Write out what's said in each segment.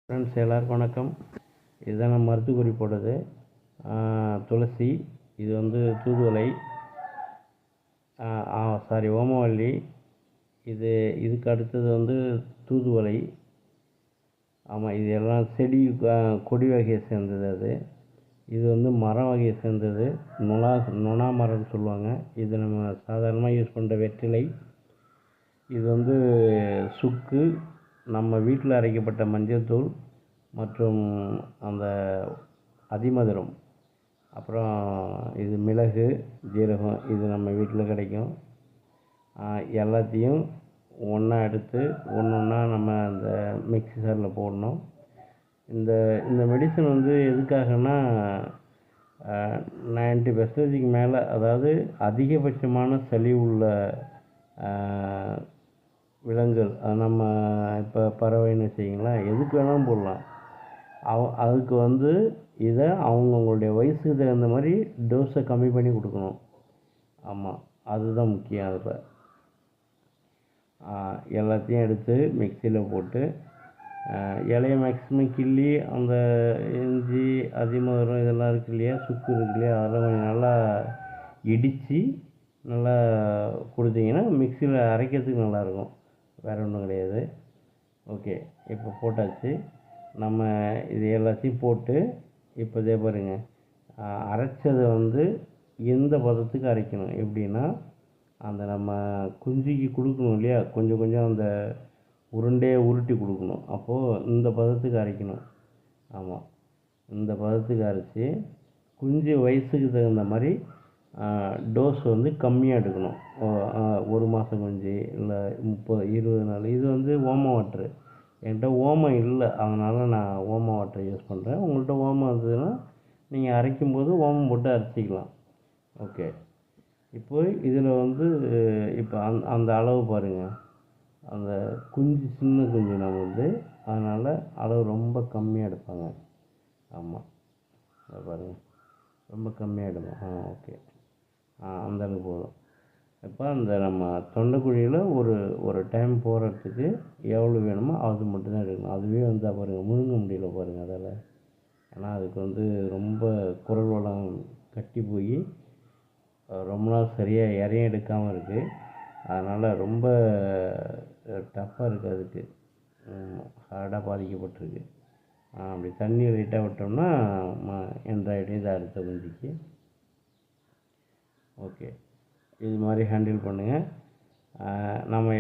Friends எல்லாருக்கும் வணக்கம். இதுதான் நம்ம மருத்துவக்குறி போட்டது. துளசி, இது வந்து தூதுவளை, ஓமவல்லி, இதுக்கு அடுத்தது வந்து தூதுவளை. ஆமாம், இது எல்லாம் செடி கொடி வகையை சேர்ந்தது. இது வந்து மரம் வகையை சேர்ந்தது. நொணா மரம்னு சொல்லுவாங்க. இது நம்ம சாதாரணமாக யூஸ் பண்ணுற வெற்றிலை. இது வந்து சுக்கு, நம்ம வீட்டில் அரைக்கப்பட்ட மஞ்சள் தூள் மற்றும் அந்த அதிமதுரம், அப்புறம் இது மிளகு, ஜீரகம், இது நம்ம வீட்டில் கிடைக்கும். எல்லாத்தையும் ஒன்றா எடுத்து ஒன்றா நம்ம அந்த மிக்ஸி ஜாரில் போடணும். இந்த மெடிசன் வந்து எதுக்காகனா 90% மேலே, அதாவது அதிகபட்சமான சளி உள்ள விலங்குகள், அது நம்ம இப்போ பறவைன்னு வச்சிங்களேன், எதுக்கு வேணாலும் போடலாம். அதுக்கு வந்து இதை அவங்கவுங்களுடைய வயசுக்கு தகுந்த மாதிரி டோஸை கம்மி பண்ணி கொடுக்கணும். ஆமாம், அதுதான் முக்கியம். அதில் எல்லாத்தையும் எடுத்து மிக்சியில் போட்டு இலையை மேக்ஸிமம் கிள்ளி, அந்த இஞ்சி, அதிமதுரம் இதெல்லாம் இருக்கு இல்லையா, சுக்கு இருக்கு இல்லையா, அதெல்லாம் கொஞ்சம் நல்லா இடித்து நல்லா கொடுத்தீங்கன்னா மிக்சியில் அரைக்கிறதுக்கு நல்லாயிருக்கும். வேறு ஒன்றும் கிடையாது. ஓகே, இப்போ போட்டாச்சு. நம்ம இது எல்லாத்தையும் போட்டு இப்போ இதே பாருங்கள், அரைச்சதை வந்து எந்த பதத்துக்கு அரைக்கணும், எப்படின்னா அந்த நம்ம குஞ்சிக்கு கொடுக்கணும் இல்லையா, கொஞ்சம் கொஞ்சம் அந்த உருண்டையை உருட்டி கொடுக்கணும். அப்போது இந்த பதத்துக்கு அரைக்கணும். ஆமாம், இந்த பதத்துக்கு அரைச்சி குஞ்சு வயசுக்கு தகுந்த மாதிரி டோஸ் வந்து கம்மியாக எடுக்கணும். 1 மாதம் குஞ்சு, இல்லை 30-20 நாள். இது வந்து ஓம வாட்ரு. என்கிட்ட ஓமம் இல்லை, அதனால் நான் ஓம வாட்டர் யூஸ் பண்ணுறேன். உங்கள்கிட்ட ஓமம் இருந்ததுன்னா நீங்கள் அரைக்கும்போது ஓமம் போட்டு அரைச்சிக்கலாம். ஓகே, இப்போ இதில் வந்து இப்போ அந்த அளவு பாருங்கள். அந்த குஞ்சு சின்ன குஞ்சு நம்ம வந்து, அதனால் அளவு ரொம்ப கம்மியாக எடுப்பாங்க. ஆமாம், அதை பாருங்கள், ரொம்ப கம்மியாக எடுப்போம். ஓகே, அந்தளவுக்கு போதும். இப்போ அந்த நம்ம தொண்டைக்குழியில் ஒரு டைம் போகிறதுக்கு எவ்வளோ வேணுமோ அது மட்டும்தான் எடுக்கணும். அதுவே வந்து பாருங்கள், முழுங்க முடியல பாருங்கள் அதால். ஏன்னா அதுக்கு வந்து ரொம்ப குரல் வளம் கட்டி போய் ரொம்ப நாள் சரியாக இறையும் எடுக்காமல் இருக்குது. அதனால் ரொம்ப டஃப்பாக இருக்குது. அதுக்கு ஹார்டாக பாதிக்கப்பட்டிருக்கு. அப்படி தண்ணி லைட்டாக விட்டோம்னா என்ட்ராய்டு இது அடுத்த குஞ்சிக்கு. ஓகே, இது மாதிரி ஹேண்டில் பண்ணுங்கள். நம்ம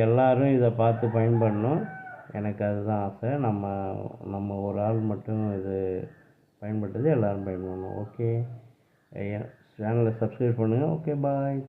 எல்லோரும் இதை பார்த்து பயன்படணும். எனக்கு அதுதான் ஆசை. நம்ம ஒரு ஆள் மட்டும் இது பயன்படுத்துறது எல்லோரும் பயன்படணும். ஓகே, சேனலை சப்ஸ்கிரைப் பண்ணுங்கள். ஓகே, பாய்.